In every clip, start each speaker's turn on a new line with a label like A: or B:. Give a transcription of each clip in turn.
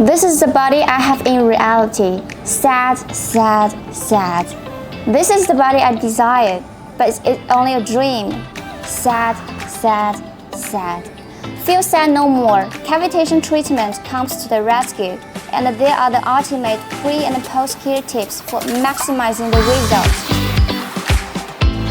A: This is the body I have in reality. Sad, sad, sad. This is the body I desired, but it's only a dream. Sad, sad, sad. Feel sad no more. Cavitation treatment comes to the rescue, and there are the ultimate pre- and post-care tips for maximizing the results.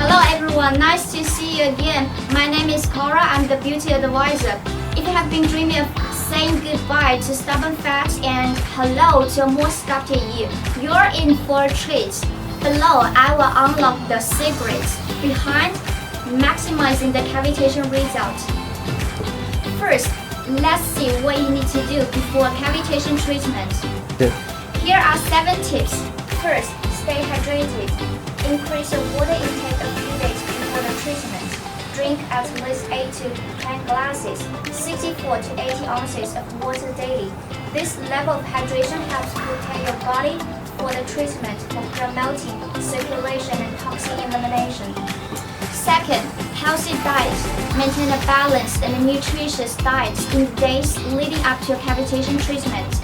B: Hello everyone, nice to see you again. My name is Cora, I'm the beauty advisor. If you have been dreaming of saying goodbye to stubborn fat and hello to a more sculpted you, you're in for a treat. Below, I will unlock the secrets behind maximizing the cavitation result. First, let's see what you need to do before cavitation treatment. Here are 7 tips. First, stay hydrated. Increase your water intake a few days before the treatment. Drink at least 8 to 10 glasses, 64 to 80 ounces of water daily. This level of hydration helps prepare your body for the treatment for promoting circulation and toxin elimination. Second, healthy diet. Maintain a balanced and nutritious diet in the days leading up to your cavitation treatment.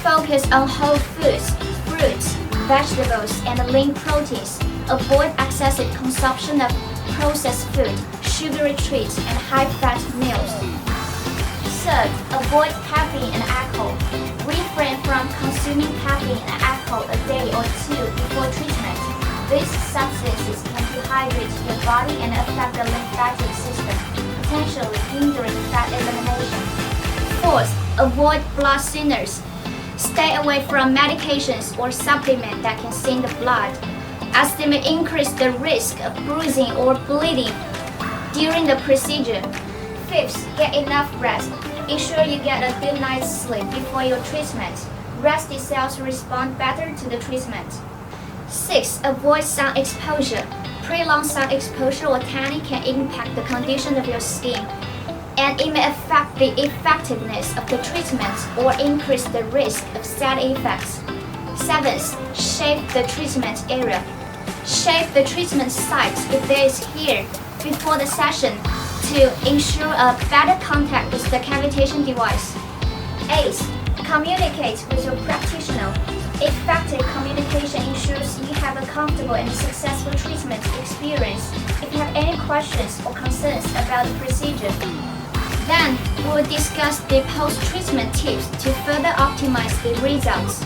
B: Focus on whole foods, fruits, vegetables, and lean proteins. Avoid excessive consumption of processed food, sugary treats, and high-fat meals. Third, avoid caffeine and alcohol. Refrain from consuming caffeine and alcohol a day or 2 before treatment. These substances can dehydrate your body and affect the lymphatic system, potentially hindering fat elimination. Fourth, avoid blood thinners. Stay away from medications or supplements that can thin the blood, as they may increase the risk of bruising or bleeding during the procedure. Fifth, get enough rest. Ensure you get a good night's sleep before your treatment. Rested cells respond better to the treatment. Sixth, avoid sun exposure. Prolonged sun exposure or tanning can impact the condition of your skin, and it may affect the effectiveness of the treatment or increase the risk of side effects. Seventh, shave the treatment area. Shave the treatment site if there is hair before the session to ensure a better contact with the cavitation device. Eighth, communicate with your practitioner. Effective communication ensures you have a comfortable and successful treatment experience. If you have any questions or concerns about the procedure, then we will discuss the post-treatment tips to further optimize the results.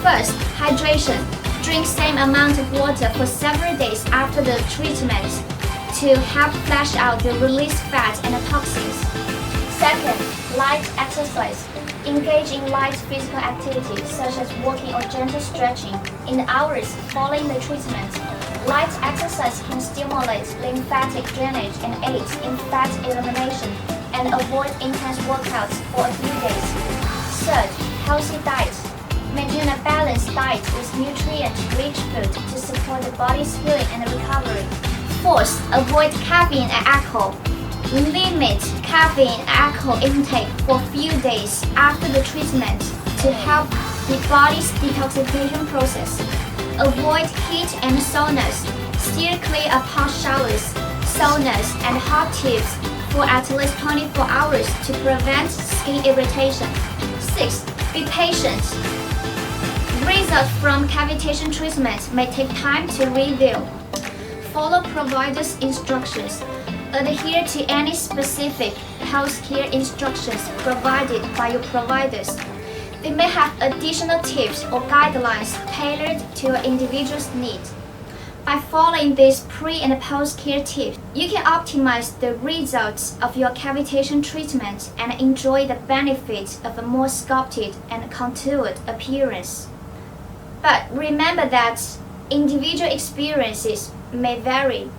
B: First, hydration. Drink same amount of water for several days after the treatment to help flush out the released fat and toxins. Second, light exercise. Engage in light physical activity such as walking or gentle stretching in the hours following the treatment. Light exercise can stimulate lymphatic drainage and aid in fat elimination, and avoid intense workouts for a few days. Third, healthy diet. Maintain a balanced diet with nutrient-rich food to support the body's healing and recovery. Fourth, avoid caffeine and alcohol. Limit caffeine and alcohol intake for a few days after the treatment to help the body's detoxification process. Avoid heat and saunas. Steer clear of hot showers, saunas, and hot tubs for at least 24 hours to prevent skin irritation. Sixth, be patient. Results from cavitation treatment may take time to review. Follow provider's instructions. Adhere to any specific healthcare instructions provided by your providers. They may have additional tips or guidelines tailored to your individual's needs. By following these pre- and post-care tips, you can optimize the results of your cavitation treatment and enjoy the benefits of a more sculpted and contoured appearance. But remember that individual experiences may vary.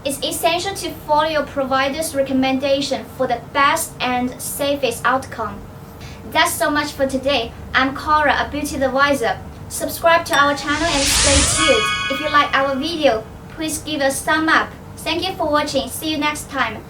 B: It's essential to follow your provider's recommendation for the best and safest outcome. That's so much for today. I'm Cora, a beauty advisor. Subscribe to our channel and stay tuned. If you like our video, please give us a thumb up. Thank you for watching. See you next time.